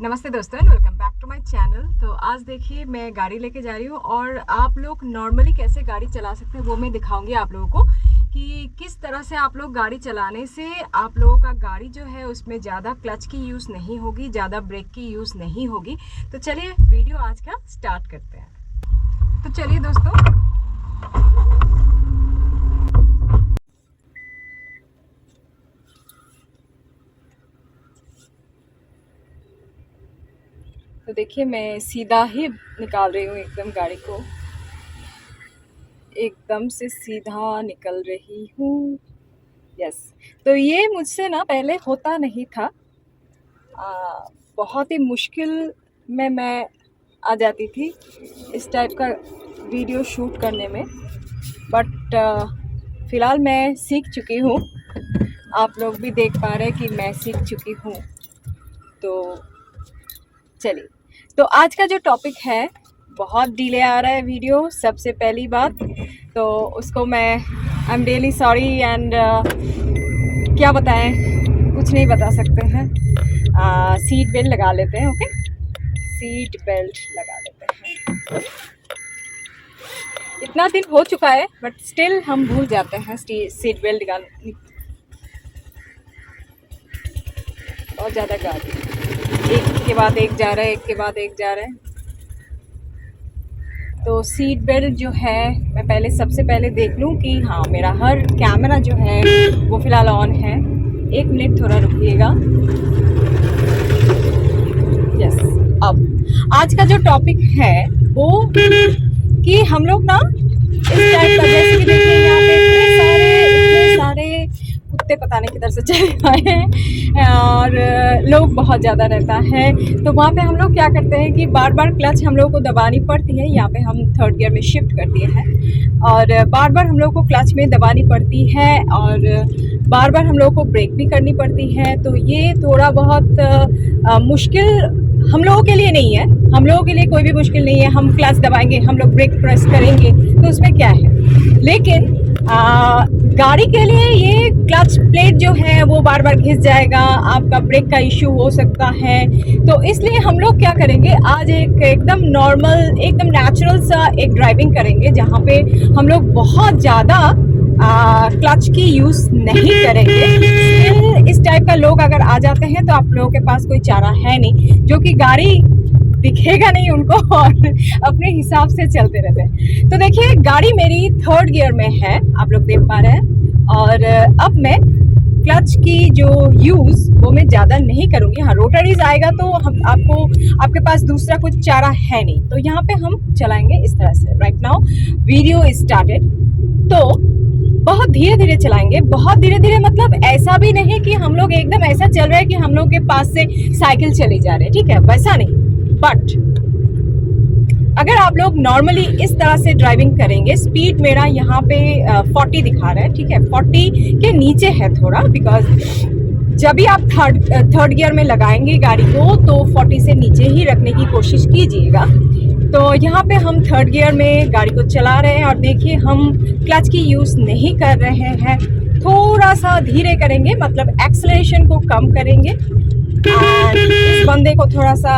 नमस्ते दोस्तों, welcome back to my channel. तो आज देखिए मैं गाड़ी लेके जा रही हूँ और आप लोग नॉर्मली कैसे गाड़ी चला सकते हैं वो मैं दिखाऊंगी आप लोगों को कि किस तरह से आप लोग गाड़ी चलाने से आप लोगों का गाड़ी जो है उसमें ज़्यादा क्लच की यूज़ नहीं होगी, ज़्यादा ब्रेक की यूज़ नहीं होगी। तो चलिए वीडियो आज का स्टार्ट करते हैं। तो चलिए दोस्तों, तो देखिए मैं सीधा ही निकाल रही हूँ, एकदम गाड़ी को एकदम से सीधा निकल रही हूँ। यस, तो ये मुझसे ना पहले होता नहीं था। बहुत ही मुश्किल में मैं आ जाती थी इस टाइप का वीडियो शूट करने में, बट फ़िलहाल मैं सीख चुकी हूँ। आप लोग भी देख पा रहे हैं कि मैं सीख चुकी हूँ। तो चलिए, तो आज का जो टॉपिक है, बहुत डिले आ रहा है वीडियो। सबसे पहली बात तो उसको मैं I am really sorry and क्या बताएं, कुछ नहीं बता सकते हैं। सीट बेल्ट लगा लेते हैं। ओके, सीट बेल्ट लगा लेते हैं। इतना दिन हो चुका है बट स्टिल हम भूल जाते हैं सीट बेल्ट लगाने। बहुत ज़्यादा गाड़ी, एक के बाद एक जा रहा है, एक के बाद एक जा रहा है। तो सीट बेल्ट जो है मैं पहले सबसे पहले देख लूँ कि हाँ मेरा हर कैमरा जो है वो फ़िलहाल ऑन है। एक मिनट थोड़ा रुकिएगा। यस, अब आज का जो टॉपिक है वो कि हम लोग ना इस टाइप का, जैसे कि देखिए यहाँ पे इतने सारे कुत्ते पता नहीं किधर से चले आए हैं और लोग बहुत ज़्यादा रहता है। तो वहाँ पे हम लोग क्या करते हैं कि बार बार क्लच हम लोग को दबानी पड़ती है। यहाँ पे हम थर्ड गियर में शिफ्ट कर दिए हैं और बार बार हम लोग को क्लच में दबानी पड़ती है और बार बार हम लोग को ब्रेक भी करनी पड़ती है। तो ये थोड़ा बहुत मुश्किल हम लोगों के लिए नहीं है। हम लोगों के लिए कोई भी मुश्किल नहीं है। हम क्लच दबाएंगे, हम लोग ब्रेक प्रेस करेंगे तो उसमें क्या है, लेकिन गाड़ी के लिए ये क्लच प्लेट जो है वो बार बार घिस जाएगा, आपका ब्रेक का इश्यू हो सकता है। तो इसलिए हम लोग क्या करेंगे, आज एकदम नॉर्मल, एकदम नेचुरल सा एक ड्राइविंग करेंगे जहाँ पे हम लोग बहुत ज़्यादा क्लच की यूज़ नहीं करेंगे। इस टाइप का लोग अगर आ जाते हैं तो आप लोगों के पास कोई चारा है नहीं, जो कि गाड़ी दिखेगा नहीं उनको और अपने हिसाब से चलते रहते हैं। तो देखिए गाड़ी मेरी थर्ड गियर में है, आप लोग देख पा रहे हैं। और अब मैं क्लच की जो यूज़ वो मैं ज़्यादा नहीं करूँगी। हाँ, रोटरीज आएगा तो हम आपके पास दूसरा कुछ चारा है नहीं, तो यहाँ पे हम चलाएंगे इस तरह से। Right now video is started. तो बहुत धीरे धीरे चलाएंगे, बहुत धीरे धीरे, मतलब ऐसा भी नहीं कि हम लोग एकदम ऐसा चल रहा है कि हम लोग के पास से साइकिल चली जा रही है, ठीक है, वैसा नहीं। बट अगर आप लोग नॉर्मली इस तरह से ड्राइविंग करेंगे, स्पीड मेरा यहाँ पे 40 दिखा रहा है, ठीक है, 40 के नीचे है थोड़ा, बिकॉज जब भी आप थर्ड गियर में लगाएंगे गाड़ी को तो 40 से नीचे ही रखने की कोशिश कीजिएगा। तो यहाँ पे हम थर्ड गियर में गाड़ी को चला रहे हैं और देखिए हम क्लच की यूज़ नहीं कर रहे हैं, थोड़ा सा धीरे करेंगे, मतलब एक्सेलरेशन को कम करेंगे। इस बंदे को थोड़ा सा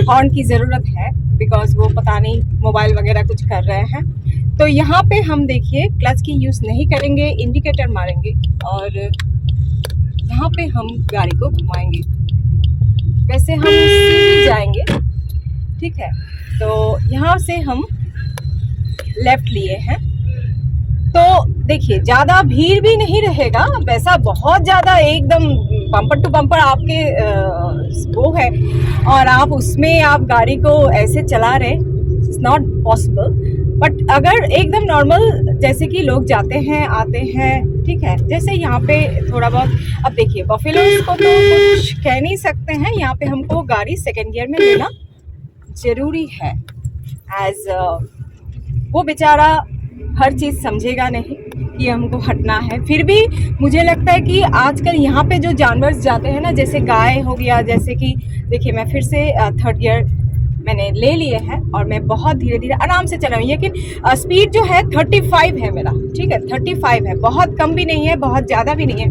हॉर्न की ज़रूरत है बिकॉज वो पता नहीं मोबाइल वगैरह कुछ कर रहे हैं। तो यहाँ पे हम देखिए क्लच की यूज़ नहीं करेंगे, इंडिकेटर मारेंगे और यहाँ पे हम गाड़ी को घुमाएंगे। वैसे हम सीधे जाएंगे, ठीक है। तो यहाँ से हम लेफ्ट लिए हैं, तो देखिए ज़्यादा भीड़ भी नहीं रहेगा, वैसा बहुत ज़्यादा एकदम बम्पर टू बम्पर आपके वो है और आप उसमें आप गाड़ी को ऐसे चला रहे, इट्स नॉट पॉसिबल। बट अगर एकदम नॉर्मल जैसे कि लोग जाते हैं आते हैं, ठीक है, जैसे यहाँ पे थोड़ा बहुत, अब देखिए बफेलोज को तो कुछ कह नहीं सकते हैं, यहाँ पे हमको गाड़ी सेकेंड गियर में लेना ज़रूरी है। एज वो बेचारा हर चीज़ समझेगा नहीं कि हमको हटना है। फिर भी मुझे लगता है कि आजकल यहाँ पे जो जानवर जाते हैं ना, जैसे गाय हो गया, जैसे कि देखिए मैं फिर से थर्ड गियर मैंने ले लिए हैं और मैं बहुत धीरे धीरे आराम से चला रही हूँ। लेकिन स्पीड जो है 35 है मेरा, ठीक है, 35 है, बहुत कम भी नहीं है, बहुत ज़्यादा भी नहीं है।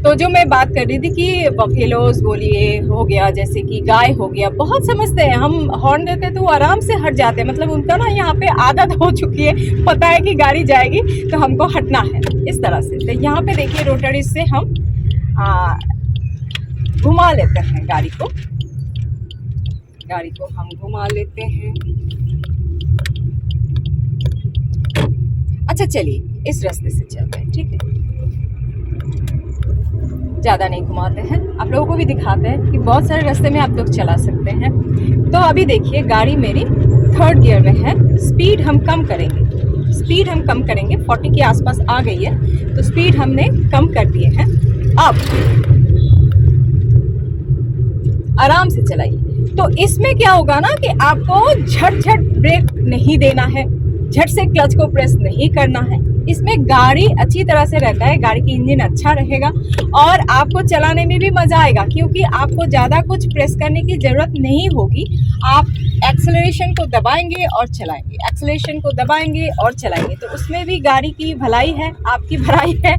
तो जो मैं बात कर रही थी कि बफेलोज बोलिए हो गया, जैसे कि गाय हो गया, बहुत समझते हैं, हम हॉर्न देते तो वो आराम से हट जाते हैं, मतलब उनका ना यहाँ पे आदत हो चुकी है, पता है कि गाड़ी जाएगी तो हमको हटना है, इस तरह से। तो यहाँ पे देखिए रोटरी से हम घुमा लेते हैं गाड़ी को हम घुमा लेते हैं। अच्छा चलिए इस रास्ते से चलते हैं, ठीक है, ज़्यादा नहीं घुमाते हैं, आप लोगों को भी दिखाते हैं कि बहुत सारे रास्ते में आप लोग चला सकते हैं। तो अभी देखिए गाड़ी मेरी 3rd गियर में है, स्पीड हम कम करेंगे, 40 के आसपास आ गई है, तो स्पीड हमने कम कर दिए हैं। अब आराम से चलाइए। तो इसमें क्या होगा ना कि आपको झट ब्रेक नहीं देना है, झट से क्लच को प्रेस नहीं करना है। इसमें गाड़ी अच्छी तरह से रहता है, गाड़ी की इंजन अच्छा रहेगा और आपको चलाने में भी मज़ा आएगा, क्योंकि आपको ज़्यादा कुछ प्रेस करने की ज़रूरत नहीं होगी। आप एक्सेलरेशन को दबाएंगे और चलाएंगे, एक्सेलरेशन को दबाएंगे और चलाएंगे, तो उसमें भी गाड़ी की भलाई है, आपकी भलाई है।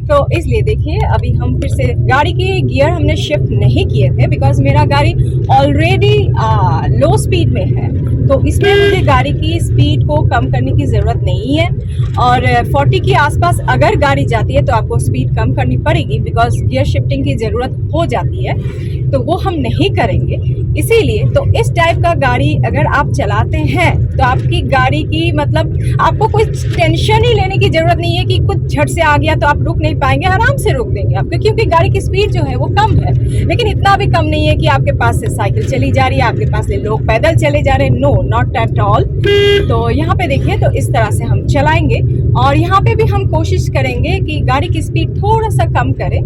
तो इसलिए देखिए अभी हम फिर से गाड़ी की गियर हमने शिफ्ट नहीं किए थे, बिकॉज मेरा गाड़ी ऑलरेडी लो स्पीड में है, तो इसमें मुझे गाड़ी की स्पीड को कम करने की ज़रूरत नहीं है। और 40 के आसपास अगर गाड़ी जाती है तो आपको स्पीड कम करनी पड़ेगी, बिकॉज गियर शिफ्टिंग की ज़रूरत हो जाती है, तो वो हम नहीं करेंगे। इसीलिए तो इस टाइप का गाड़ी अगर आप चलाते हैं तो आपकी गाड़ी की मतलब आपको कोई टेंशन ही लेने की ज़रूरत नहीं है कि कुछ झट से आ गया तो आप रुक नहीं पाएंगे, आराम से रोक देंगे आपको, क्योंकि गाड़ी की स्पीड जो है वो कम है, लेकिन इतना भी कम नहीं है कि आपके पास से साइकिल चली जा रही है, आपके पास से लोग पैदल चले जा रहे हैं, नो नॉट एट ऑल। तो यहाँ पे देखिए तो इस तरह से हम चलाएंगे और यहाँ पे भी हम कोशिश करेंगे कि गाड़ी की स्पीड थोड़ा सा कम करें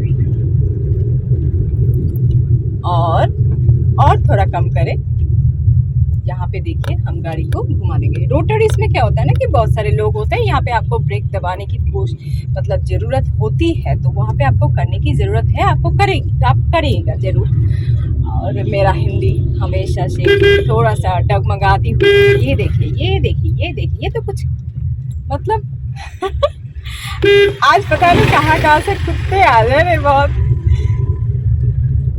और थोड़ा कम करें। यहाँ पे देखिए हम गाड़ी को घुमा देंगे। रोटरी इसमें क्या होता है ना कि बहुत सारे लोग होते हैं, यहाँ पे आपको ब्रेक दबाने की मतलब ज़रूरत होती है, तो वहाँ पे आपको करने की ज़रूरत है, आपको करेगी तो आप करिएगा ज़रूर। और मेरा हिंदी हमेशा से थोड़ा सा डगमगाती हुई, ये देखिए ये तो कुछ मतलब आज पता नहीं कहाँ से कुत्ते आ रहे हैं बहुत।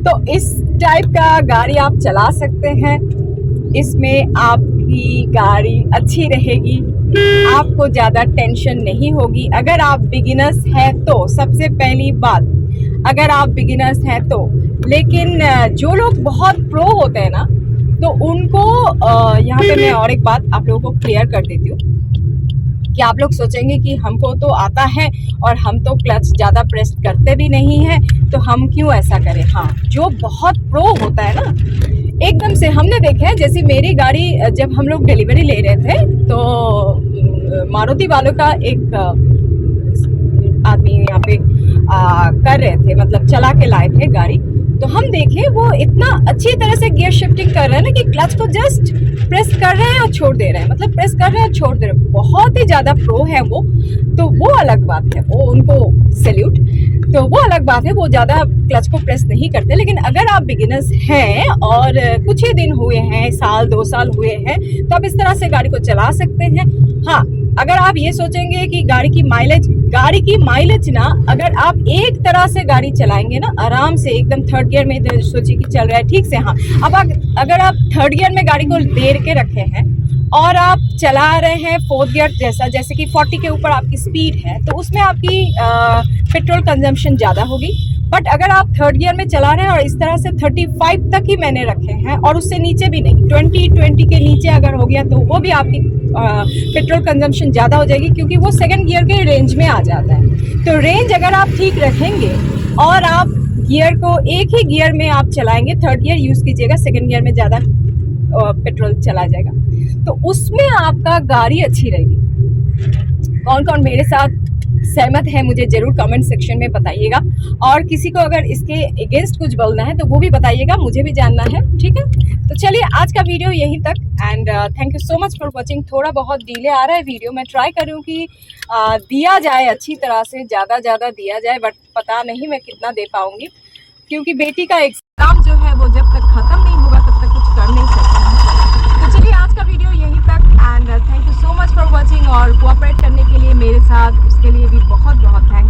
तो इस टाइप का गाड़ी आप चला सकते हैं, इसमें आपकी गाड़ी अच्छी रहेगी, आपको ज़्यादा टेंशन नहीं होगी। अगर आप बिगिनर्स हैं तो सबसे पहली बात, अगर आप बिगिनर्स हैं तो, लेकिन जो लोग बहुत प्रो होते हैं ना, तो उनको यहाँ पे मैं और एक बात आप लोगों को क्लियर कर देती हूँ कि आप लोग सोचेंगे कि हमको तो आता है और हम तो क्लच ज़्यादा प्रेस करते भी नहीं हैं, तो हम क्यों ऐसा करें। हाँ, जो बहुत प्रो होता है ना, एकदम से हमने देखा है, जैसे मेरी गाड़ी जब हम लोग डिलीवरी ले रहे थे तो मारुति वालों का एक आदमी यहाँ पे कर रहे थे, मतलब चला के लाए थे गाड़ी, तो हम देखे वो इतना अच्छी तरह से गियर शिफ्टिंग कर रहे हैं ना कि क्लच को जस्ट प्रेस कर रहे हैं और छोड़ दे रहे हैं, मतलब प्रेस कर रहे हैं और छोड़ दे रहे हैं, बहुत ही ज़्यादा प्रो है वो। तो वो अलग बात है, वो उनको सैल्यूट। तो वो अलग बात है, वो ज़्यादा क्लच को प्रेस नहीं करते। लेकिन अगर आप बिगिनर्स हैं और कुछ ही दिन हुए हैं, साल 2 साल हुए हैं, तो आप इस तरह से गाड़ी को चला सकते हैं। हाँ, अगर आप ये सोचेंगे कि गाड़ी की माइलेज ना, अगर आप एक तरह से गाड़ी चलाएंगे ना आराम से एकदम 3rd गियर में, सोचिए कि चल रहा है ठीक से। हाँ, अब अगर आप 3rd गियर में गाड़ी को दे के रखे हैं और आप चला रहे हैं 4th गियर जैसे कि 40 के ऊपर आपकी स्पीड है, तो उसमें आपकी पेट्रोल कंजम्पशन ज़्यादा होगी। बट अगर आप 3rd गियर में चला रहे हैं और इस तरह से 35 तक ही मैंने रखे हैं और उससे नीचे भी नहीं, 20 के नीचे अगर हो गया तो वो भी आपकी पेट्रोल कंजम्पशन ज़्यादा हो जाएगी, क्योंकि वो 2nd गियर के रेंज में आ जाता है। तो रेंज अगर आप ठीक रखेंगे और आप गियर को एक ही गियर में आप चलाएंगे, 3rd गियर यूज़ कीजिएगा, 2nd गियर में ज़्यादा पेट्रोल चला जाएगा, तो उसमें आपका गाड़ी अच्छी रहेगी। कौन कौन मेरे साथ सहमत है मुझे ज़रूर कमेंट सेक्शन में बताइएगा, और किसी को अगर इसके अगेंस्ट कुछ बोलना है तो वो भी बताइएगा, मुझे भी जानना है, ठीक है। तो चलिए आज का वीडियो यहीं तक, and thank you so much for watching. थोड़ा बहुत डिले आ रहा है वीडियो, मैं ट्राई कर रही हूँ कि दिया जाए अच्छी तरह से, ज़्यादा दिया जाए, बट पता नहीं मैं कितना दे पाऊँगी, क्योंकि बेटी का एग्ज़ाम जो है वो जब तक ख़त्म नहीं होगा तब तक कुछ कर नहीं सकते हैं। तो चलिए आज का वीडियो यहीं तक, and thank you so much for watching, और कोऑपरेट करने के लिए मेरे साथ, उसके लिए भी बहुत बहुत थैंक्स।